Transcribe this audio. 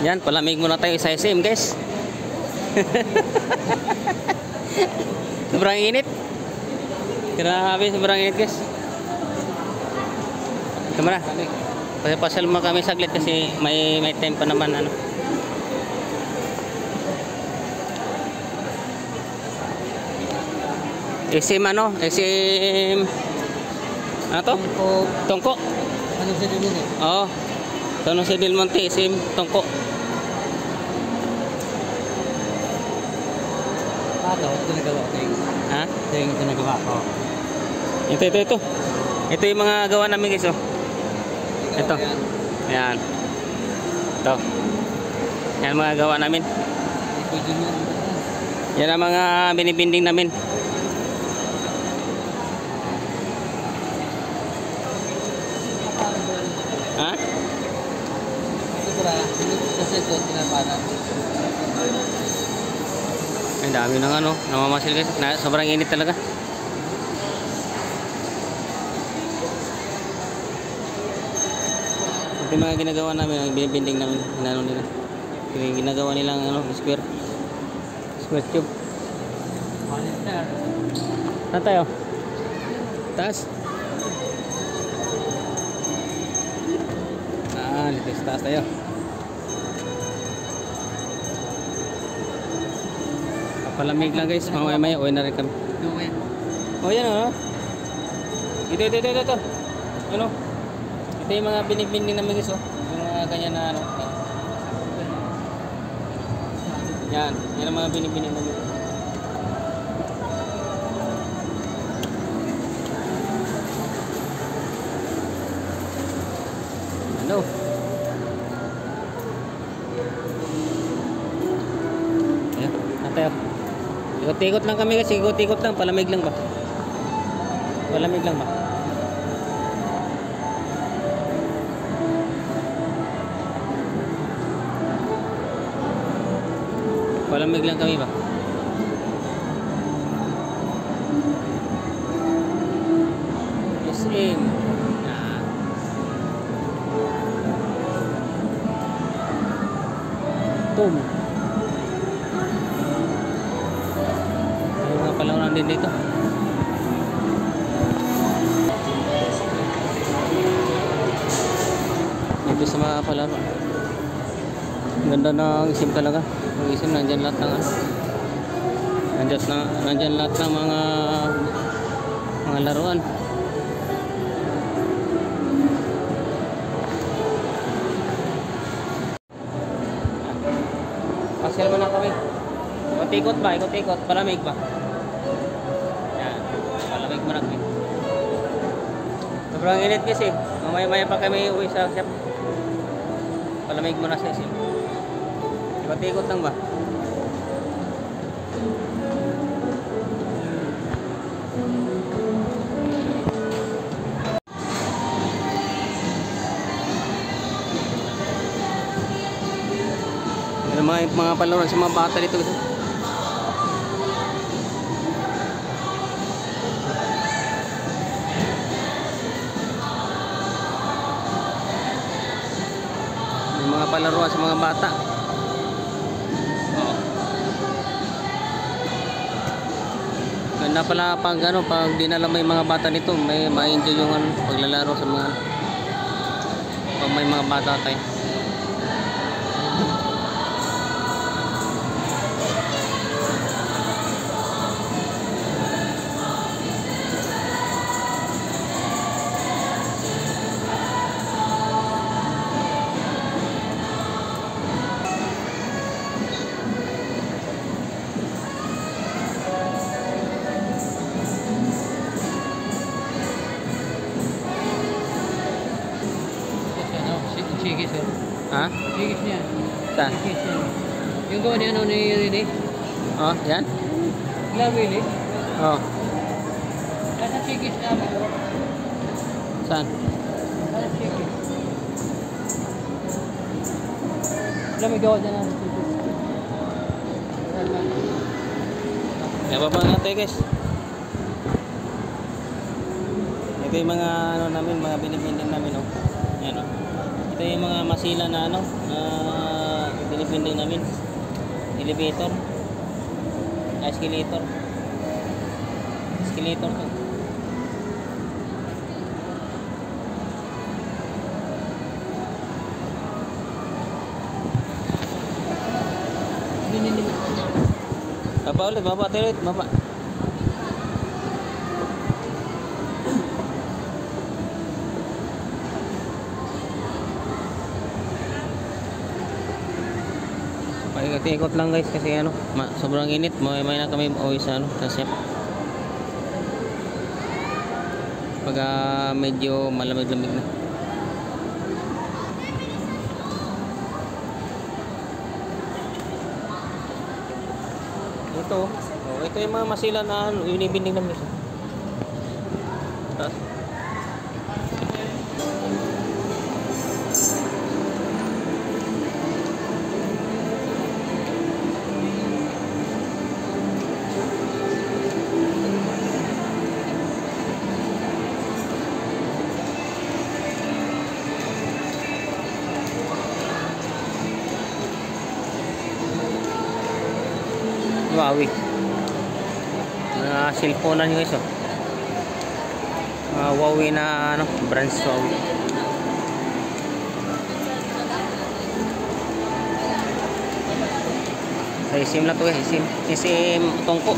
Yan, palamig muna tayo sa SM guys. Sobrang init. Grabe, sobrang init guys. Kamera. Pasal mo kami saglit kasi may time pa naman ano. SM ano? SM ano to? Tongko. Ano sa Del Monte? Oo. Ano sa Del Monte, SM Tongko. Paano? Ito nagawa ko yung... Ha? Ito nagawa ko. Ito. Ito yung mga gawa namin guys oh. Ito. Ayan. Ito. Yan mga gawa namin. Yan ang mga binibinding namin. Ha? Ang dami ng ano, namamasil guys. Sobrang init talaga. Ito yung mga ginagawa namin, ang binibinding namin, ano nila. Yung ginagawa nilang ano, square tube. Saan tayo? Taas? Dito sa taas tayo. Palamig lang guys, mamaya uwi na rin kami. Oh yan oh. Ito. Ano? Ito yung mga binibinding namin guys oh. Yung mga ganyan na ano. Yan ang mga binibinding namin. Ano? Ayan, tayo. Ikot-ikot lang kami kasi, ikot-ikot lang, palamig lang ba? Palamig lang ba? Palamig lang kami ba? SM. Tom. May mga palawanan din dito. Dito sa mga palaro. Ganda ng isim talaga. Ang isim, nandyan lahat ng ano. Nandyan lahat ng mga laruan. Pasyal mo na kami. Ikot-ikot ba? Ikot-ikot. Palamig ba? Yan. Palamig mo na kami. Sobrang init kasi. Mamaya-maya pa kami uwi sa shop. Palamig mo na sa isim. Ikot-ikot lang ba? Mga palaruan sa mga bata dito guys. May mga palaruan sa mga bata. Ganda pala pag ano, pag dinala may mga bata nito, may ma-enjoy yung ano, paglalaro sa mga pag may mga bata tayo. Chigis oh. Ha? Chigis niya. Saan? Chigis niya. Yung gawa ni ano ni Rini? Oh, yan? Ilang Willy? Oh. Nasa chigis namin. Saan? Nasa chigis. Ilang may gawa dyan nasa chigis. Kaya pa natin guys. Ito yung mga ano namin, mga binibinding namin oh. Yan oh. Ito yung mga masila na ano, binibinding namin. Elevator. Escalator. Escalator to. Binili. Baba ulit, baba tayo ulit, baba. Ikot-ikot lang guys kasi ano, sobrang init. May na kami uwi sa ano, sa chef. Pag medyo malamig-lamig na. Ito, ito yung mga masila na ano, binibinding namin guys. Taas. Huawei. Cellphone nyo guys, oh. Huawei na ano, brands Huawei. Sa SIM na to eh, SIM tongko.